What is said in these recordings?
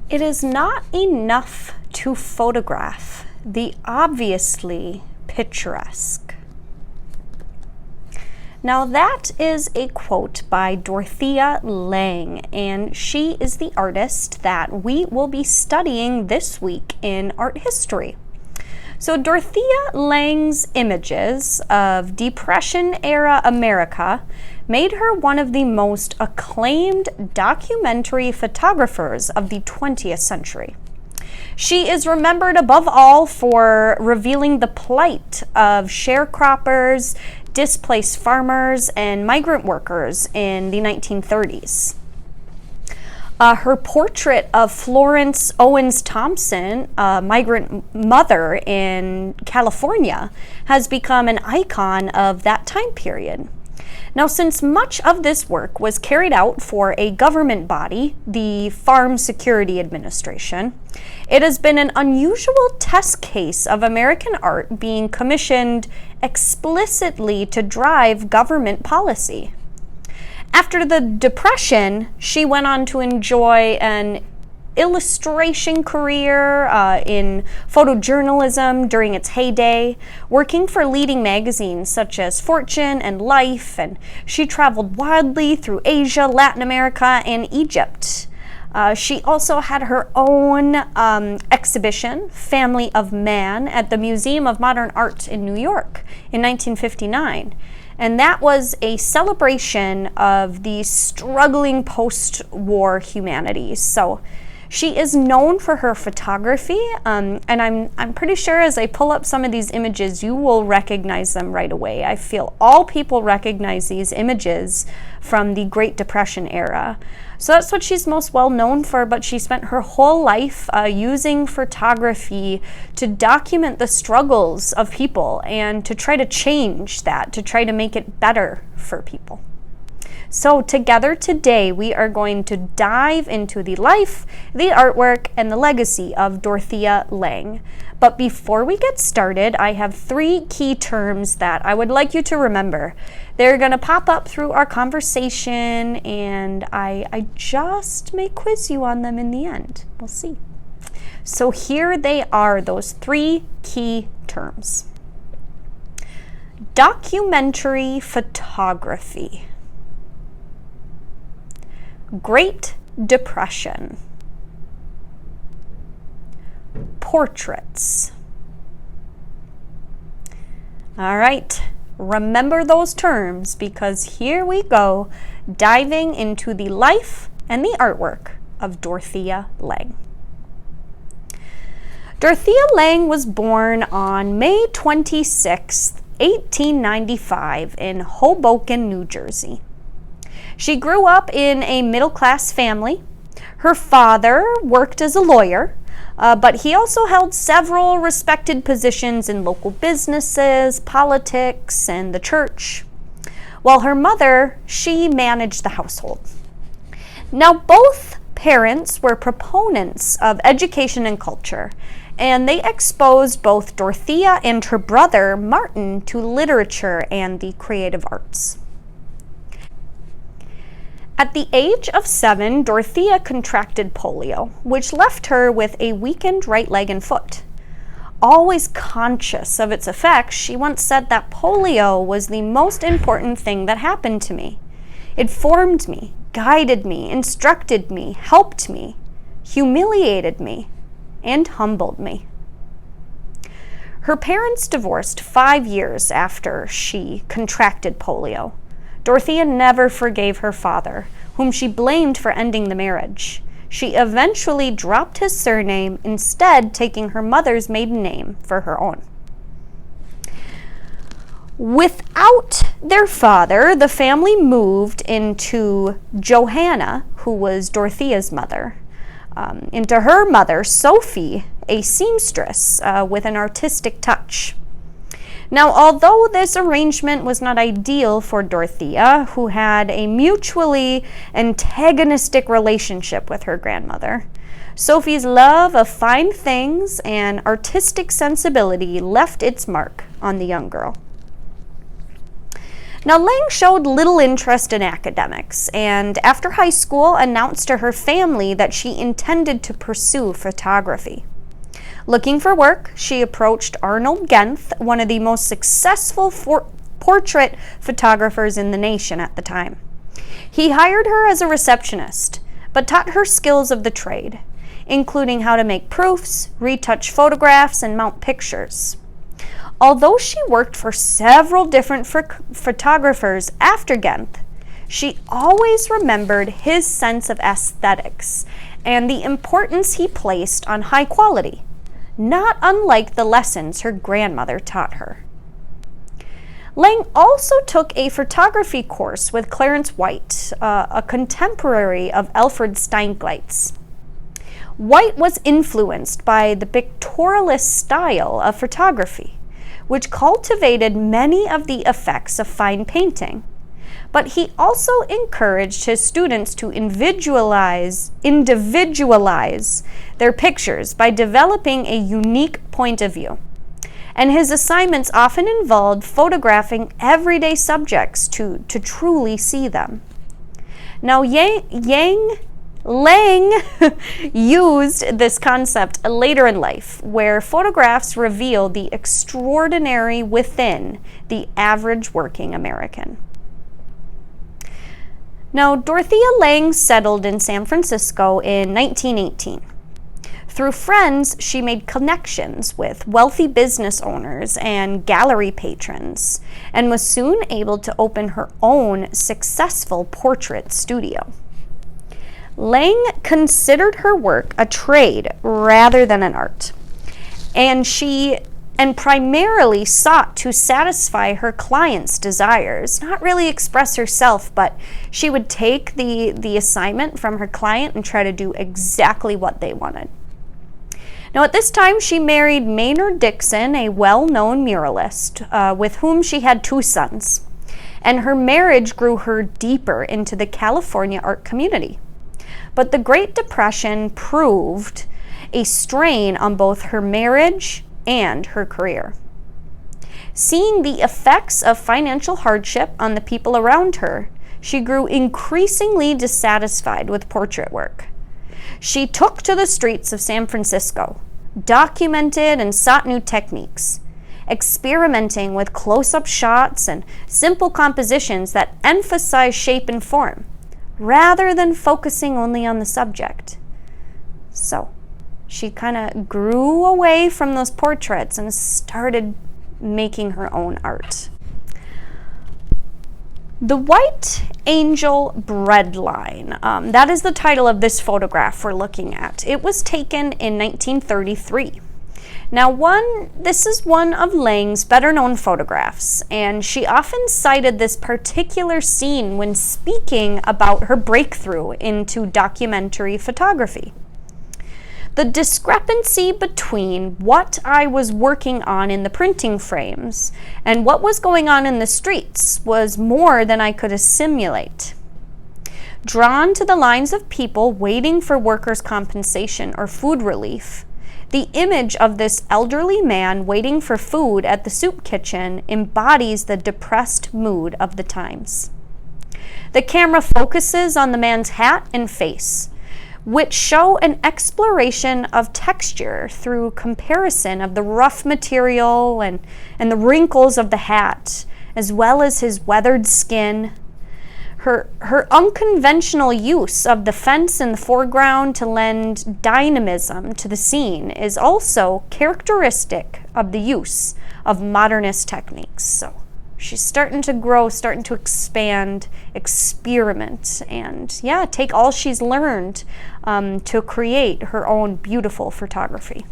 It is not enough to photograph the obviously picturesque. Now that is a quote by Dorothea Lange, and she is the artist that we will be studying this week in art history. So Dorothea Lange's images of Depression-era America made her one of the most acclaimed documentary photographers of the 20th century. She is remembered above all for revealing the plight of sharecroppers, displaced farmers, and migrant workers in the 1930s. Her portrait of Florence Owens Thompson, a migrant mother in California, has become an icon of that time period. Now, since much of this work was carried out for a government body, the Farm Security Administration, it has been an unusual test case of American art being commissioned explicitly to drive government policy. After the Depression, she went on to enjoy an illustration career in photojournalism during its heyday, working for leading magazines such as Fortune and Life, and she traveled widely through Asia, Latin America, and Egypt. She also had her own exhibition, Family of Man, at the Museum of Modern Art in New York in 1959. And that was a celebration of the struggling post-war humanities. So she is known for her photography, and I'm pretty sure as I pull up some of these images, you will recognize them right away. I feel all people recognize these images from the Great Depression era. So that's what she's most well known for, but she spent her whole life using photography to document the struggles of people and to try to change that, to try to make it better for people. So together today, we are going to dive into the life, the artwork, and the legacy of Dorothea Lange. But before we get started, I have 3 key terms that I would like you to remember. They're going to pop up through our conversation, and I just may quiz you on them in the end. We'll see. So here they are, those 3 key terms. Documentary photography. Great Depression. Portraits. All right, remember those terms because here we go, diving into the life and the artwork of Dorothea Lange. Dorothea Lange was born on May 26, 1895 in Hoboken, New Jersey. She grew up in a middle-class family. Her father worked as a lawyer, but he also held several respected positions in local businesses, politics, and the church. While her mother, she managed the household. Now, both parents were proponents of education and culture, and they exposed both Dorothea and her brother, Martin, to literature and the creative arts. At the age of 7, Dorothea contracted polio, which left her with a weakened right leg and foot. Always conscious of its effects, she once said that polio was the most important thing that happened to me. It formed me, guided me, instructed me, helped me, humiliated me, and humbled me. Her parents divorced 5 years after she contracted polio. Dorothea never forgave her father, whom she blamed for ending the marriage. She eventually dropped his surname, instead taking her mother's maiden name for her own. Without their father, the family moved into Johanna, who was Dorothea's mother, into her mother, Sophie, a seamstress with an artistic touch. Now, although this arrangement was not ideal for Dorothea, who had a mutually antagonistic relationship with her grandmother, Sophie's love of fine things and artistic sensibility left its mark on the young girl. Now, Lange showed little interest in academics, and after high school announced to her family that she intended to pursue photography. Looking for work, she approached Arnold Genth, one of the most successful portrait photographers in the nation at the time. He hired her as a receptionist, but taught her skills of the trade, including how to make proofs, retouch photographs, and mount pictures. Although she worked for several different photographers after Genth, she always remembered his sense of aesthetics and the importance he placed on high quality, not unlike the lessons her grandmother taught her. Lange also took a photography course with Clarence White, a contemporary of Alfred Stieglitz. White was influenced by the pictorialist style of photography, which cultivated many of the effects of fine painting. But he also encouraged his students to individualize their pictures by developing a unique point of view. And his assignments often involved photographing everyday subjects to truly see them. Now, Lange used this concept later in life, where photographs reveal the extraordinary within the average working American. Now, Dorothea Lange settled in San Francisco in 1918. Through friends, she made connections with wealthy business owners and gallery patrons, and was soon able to open her own successful portrait studio. Lange considered her work a trade rather than an art, and primarily sought to satisfy her clients' desires, not really express herself, but she would take the assignment from her client and try to do exactly what they wanted. Now, at this time, she married Maynard Dixon, a well-known muralist, with whom she had 2 sons, and her marriage grew her deeper into the California art community. But the Great Depression proved a strain on both her marriage and her career. Seeing the effects of financial hardship on the people around her, she grew increasingly dissatisfied with portrait work. She took to the streets of San Francisco, documented and sought new techniques, experimenting with close-up shots and simple compositions that emphasize shape and form, rather than focusing only on the subject. So she kind of grew away from those portraits and started making her own art. The White Angel Bread Line, that is the title of this photograph we're looking at. It was taken in 1933. Now, this is one of Lange's better-known photographs, and she often cited this particular scene when speaking about her breakthrough into documentary photography. The discrepancy between what I was working on in the printing frames and what was going on in the streets was more than I could assimilate. Drawn to the lines of people waiting for workers' compensation or food relief, the image of this elderly man waiting for food at the soup kitchen embodies the depressed mood of the times. The camera focuses on the man's hat and face, which show an exploration of texture through comparison of the rough material and the wrinkles of the hat, as well as his weathered skin. Her unconventional use of the fence in the foreground to lend dynamism to the scene is also characteristic of the use of modernist techniques. So she's starting to grow, starting to expand, experiment, and take all she's learned to create her own beautiful photography.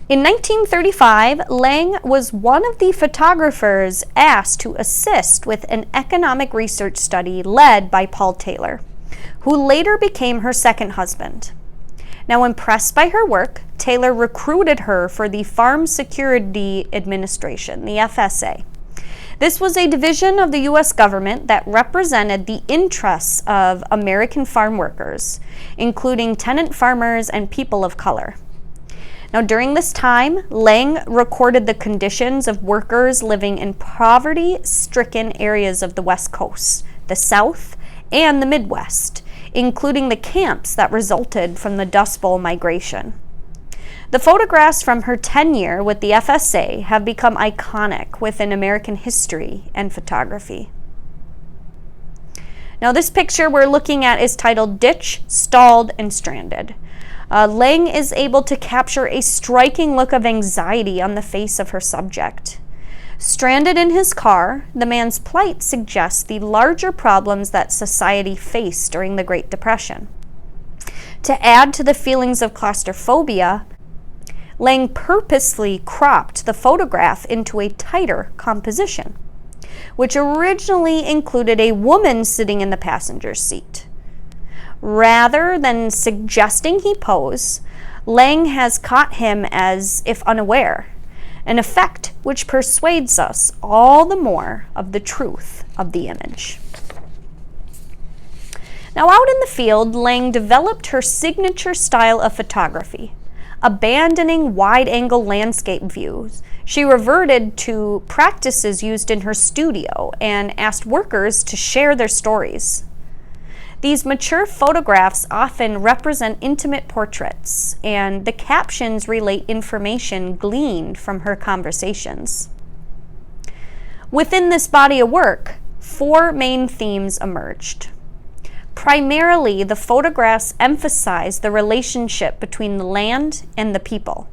In 1935, Lange was one of the photographers asked to assist with an economic research study led by Paul Taylor, who later became her second husband. Now, impressed by her work, Taylor recruited her for the Farm Security Administration, the FSA. This was a division of the U.S. government that represented the interests of American farm workers, including tenant farmers and people of color. Now, during this time, Lange recorded the conditions of workers living in poverty-stricken areas of the West Coast, the South, and the Midwest, including the camps that resulted from the Dust Bowl migration. The photographs from her tenure with the FSA have become iconic within American history and photography. Now, this picture we're looking at is titled Ditch, Stalled, and Stranded. Lange is able to capture a striking look of anxiety on the face of her subject. Stranded in his car, the man's plight suggests the larger problems that society faced during the Great Depression. To add to the feelings of claustrophobia, Lange purposely cropped the photograph into a tighter composition, which originally included a woman sitting in the passenger seat. Rather than suggesting he pose, Lange has caught him as if unaware, an effect which persuades us all the more of the truth of the image. Now, out in the field, Lange developed her signature style of photography. Abandoning wide-angle landscape views, she reverted to practices used in her studio and asked workers to share their stories. These mature photographs often represent intimate portraits, and the captions relate information gleaned from her conversations. Within this body of work, 4 main themes emerged. Primarily, the photographs emphasize the relationship between the land and the people,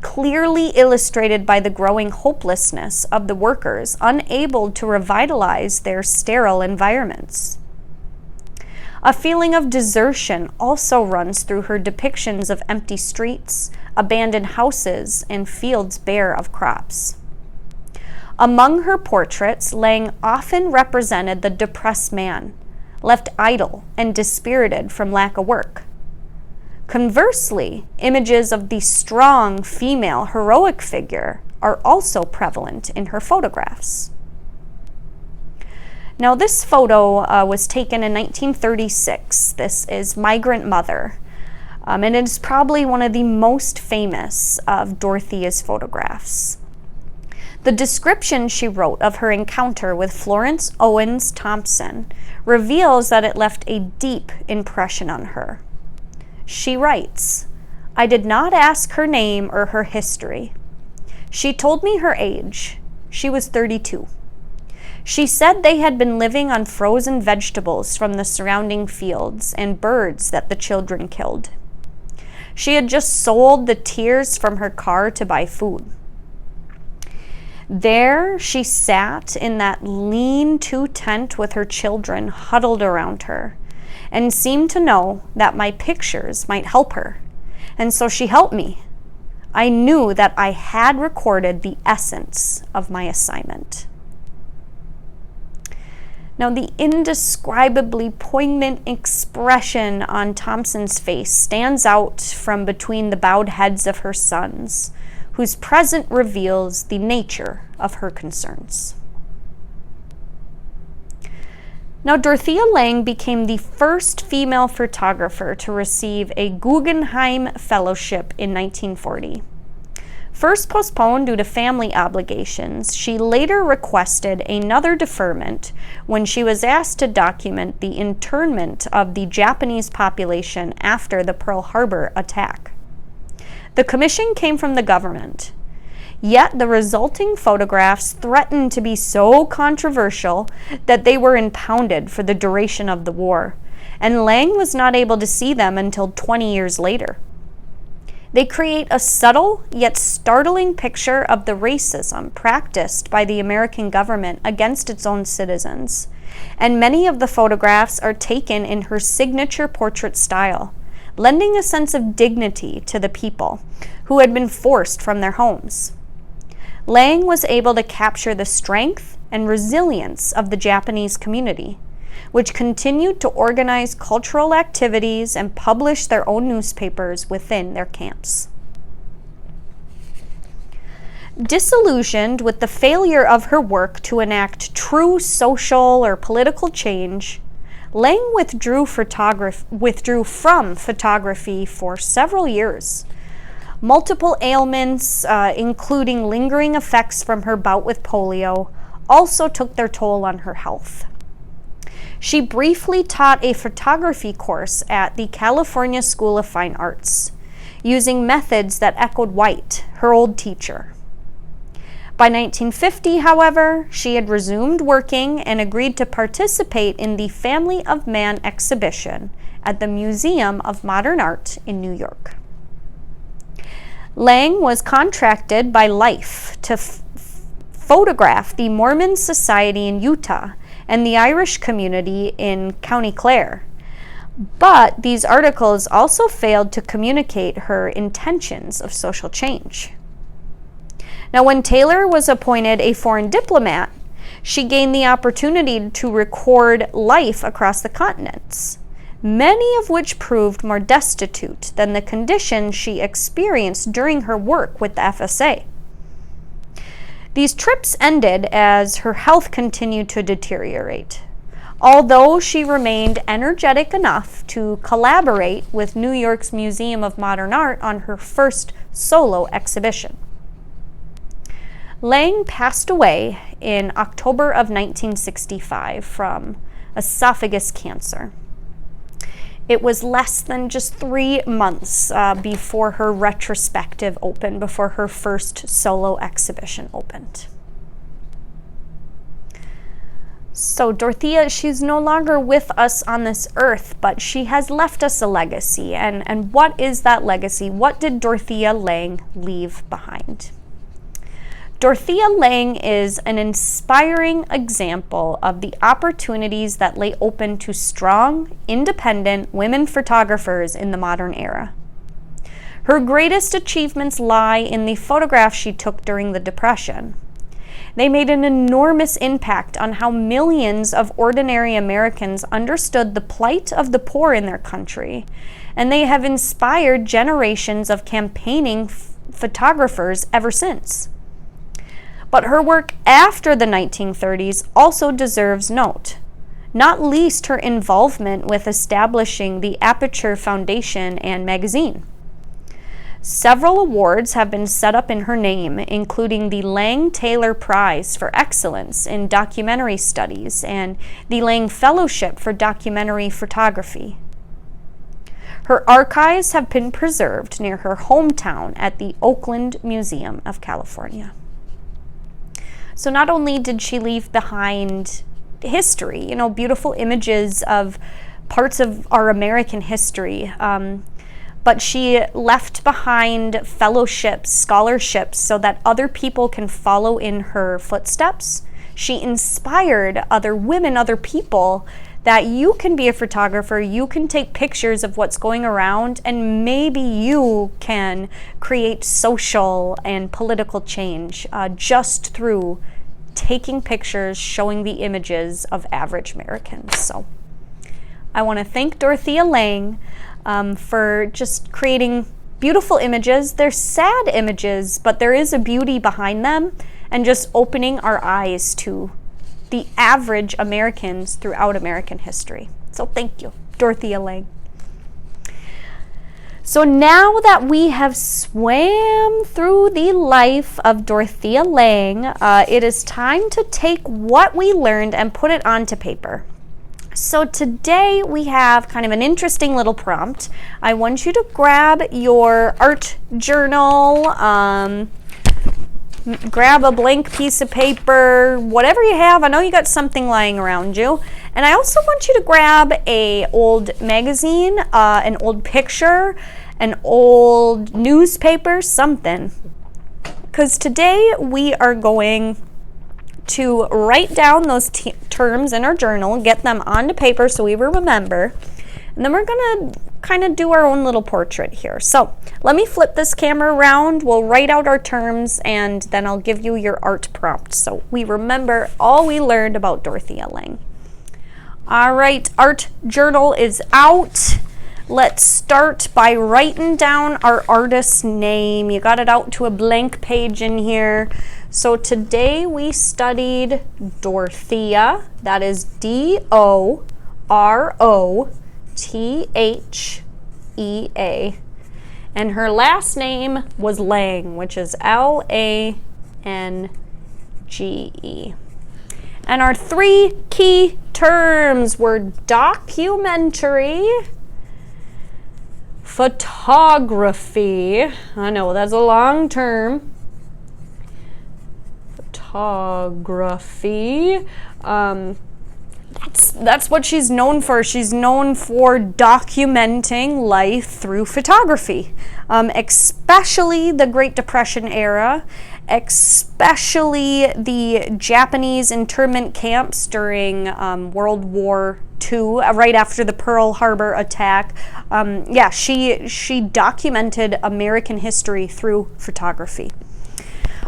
clearly illustrated by the growing hopelessness of the workers unable to revitalize their sterile environments. A feeling of desertion also runs through her depictions of empty streets, abandoned houses, and fields bare of crops. Among her portraits, Lange often represented the depressed man, left idle and dispirited from lack of work. Conversely, images of the strong female heroic figure are also prevalent in her photographs. Now, this photo was taken in 1936. This is Migrant Mother, and it is probably one of the most famous of Dorothea's photographs. The description she wrote of her encounter with Florence Owens Thompson reveals that it left a deep impression on her. She writes, "I did not ask her name or her history. She told me her age. She was 32. She said they had been living on frozen vegetables from the surrounding fields and birds that the children killed. She had just sold the tears from her car to buy food. There she sat in that lean-to tent with her children huddled around her and seemed to know that my pictures might help her. And so she helped me. I knew that I had recorded the essence of my assignment." Now, the indescribably poignant expression on Thompson's face stands out from between the bowed heads of her sons, whose present reveals the nature of her concerns. Now, Dorothea Lange became the first female photographer to receive a Guggenheim Fellowship in 1940. First postponed due to family obligations, she later requested another deferment when she was asked to document the internment of the Japanese population after the Pearl Harbor attack. The commission came from the government, yet the resulting photographs threatened to be so controversial that they were impounded for the duration of the war, and Lange was not able to see them until 20 years later. They create a subtle yet startling picture of the racism practiced by the American government against its own citizens, and many of the photographs are taken in her signature portrait style, lending a sense of dignity to the people who had been forced from their homes. Lange was able to capture the strength and resilience of the Japanese community, which continued to organize cultural activities and publish their own newspapers within their camps. Disillusioned with the failure of her work to enact true social or political change, Lange withdrew from photography for several years. Multiple ailments, including lingering effects from her bout with polio, also took their toll on her health. She briefly taught a photography course at the California School of Fine Arts, using methods that echoed White, her old teacher. By 1950, however, she had resumed working and agreed to participate in the Family of Man exhibition at the Museum of Modern Art in New York. Lange was contracted by Life to photograph the Mormon Society in Utah and the Irish community in County Clare. But these articles also failed to communicate her intentions of social change. Now, when Taylor was appointed a foreign diplomat, she gained the opportunity to record life across the continents, many of which proved more destitute than the conditions she experienced during her work with the FSA. These trips ended as her health continued to deteriorate, although she remained energetic enough to collaborate with New York's Museum of Modern Art on her first solo exhibition. Lange passed away in October of 1965 from esophagus cancer. It was less than just 3 months before her retrospective opened, before her first solo exhibition opened. So Dorothea, she's no longer with us on this earth, but she has left us a legacy. And what is that legacy? What did Dorothea Lange leave behind? Dorothea Lange is an inspiring example of the opportunities that lay open to strong, independent women photographers in the modern era. Her greatest achievements lie in the photographs she took during the Depression. They made an enormous impact on how millions of ordinary Americans understood the plight of the poor in their country, and they have inspired generations of campaigning photographers ever since. But her work after the 1930s also deserves note, not least her involvement with establishing the Aperture Foundation and magazine. Several awards have been set up in her name, including the Lange-Taylor Prize for Excellence in Documentary Studies and the Lange Fellowship for Documentary Photography. Her archives have been preserved near her hometown at the Oakland Museum of California. So not only did she leave behind history, beautiful images of parts of our American history, but she left behind fellowships, scholarships, so that other people can follow in her footsteps. She inspired other women, other people, that you can be a photographer, you can take pictures of what's going around, and maybe you can create social and political change just through taking pictures, showing the images of average Americans. So I want to thank Dorothea Lange for just creating beautiful images. They're sad images, but there is a beauty behind them, and just opening our eyes to the average Americans throughout American history. So thank you, Dorothea Lange. So now that we have swam through the life of Dorothea Lange, it is time to take what we learned and put it onto paper. So today we have kind of an interesting little prompt. I want you to grab your art journal, grab a blank piece of paper, whatever you have. I know you got something lying around you. And I also want you to grab an old magazine, an old picture, an old newspaper, something. Because today we are going to write down those terms in our journal, get them onto paper so we will remember. And then we're going to kind of do our own little portrait here. So let me flip this camera around. We'll write out our terms, and then I'll give you your art prompt so we remember all we learned about Dorothea Lange. All right, art journal is out. Let's start by writing down our artist's name. You got it out to a blank page in here. So today we studied Dorothea. That is Dorothea. And her last name was Lange, which is Lange. And our three key terms were documentary, photography. I know that's a long term. Photography. That's what she's known for. She's known for documenting life through photography, especially the Great Depression era, especially the Japanese internment camps during World War II, right after the Pearl Harbor attack. She documented American history through photography.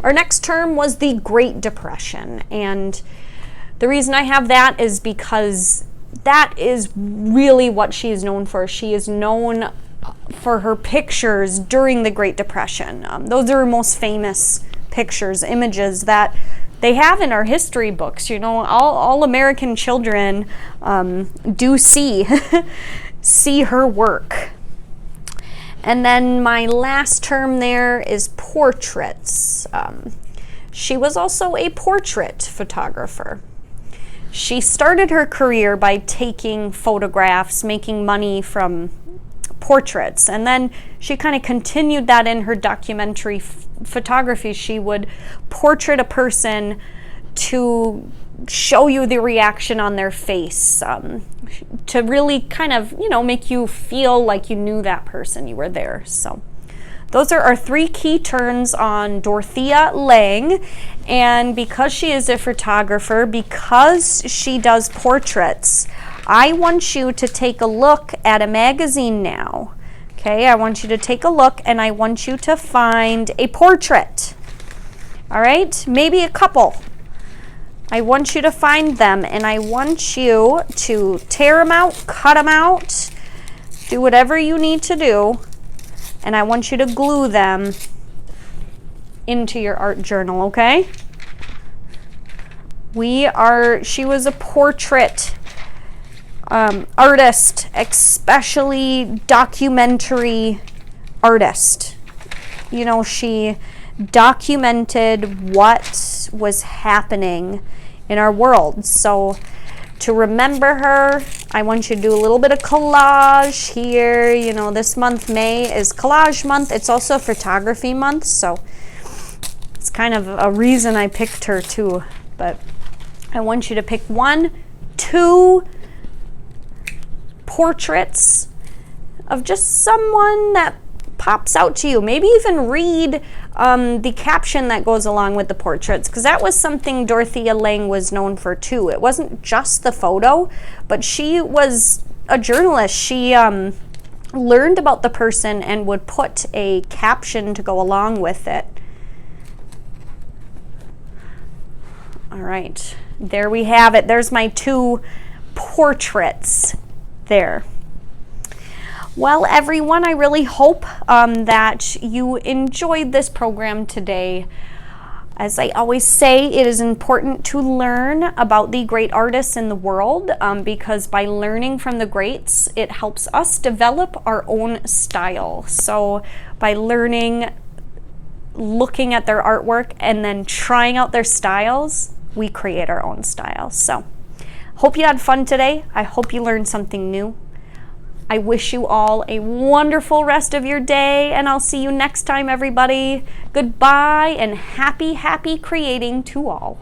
Our next term was the Great Depression, and the reason I have that is because that is really what she is known for. She is known for her pictures during the Great Depression. Those are her most famous pictures, images that they have in our history books. You know, all American children do see her work. And then my last term there is portraits. She was also a portrait photographer. She started her career by taking photographs, making money from portraits, and then she kind of continued that in her documentary photography. She would portrait a person to show you the reaction on their face, to really kind of, make you feel like you knew that person, you were there. So those are our three key terms on Dorothea Lange. And because she is a photographer, because she does portraits, I want you to take a look at a magazine now. Okay, I want you to take a look and I want you to find a portrait. All right, maybe a couple. I want you to find them and I want you to tear them out, cut them out, do whatever you need to do. And I want you to glue them into your art journal, okay? She was a portrait artist, especially documentary artist. She documented what was happening in our world. So to remember her, I want you to do a little bit of collage here. This month, May, is collage month. It's also photography month, so it's kind of a reason I picked her too. But I want you to pick 1, 2 portraits of just someone that pops out to you. Maybe even read the caption that goes along with the portraits, because that was something Dorothea Lange was known for too. It wasn't just the photo, but she was a journalist. She learned about the person and would put a caption to go along with it. All right, there we have it. There's my 2 portraits there. Well, everyone, I really hope that you enjoyed this program today. As I always say, it is important to learn about the great artists in the world because by learning from the greats, it helps us develop our own style. So by learning, looking at their artwork, and then trying out their styles, we create our own style. So hope you had fun today. I hope you learned something new. I wish you all a wonderful rest of your day, and I'll see you next time, everybody. Goodbye, and happy creating to all.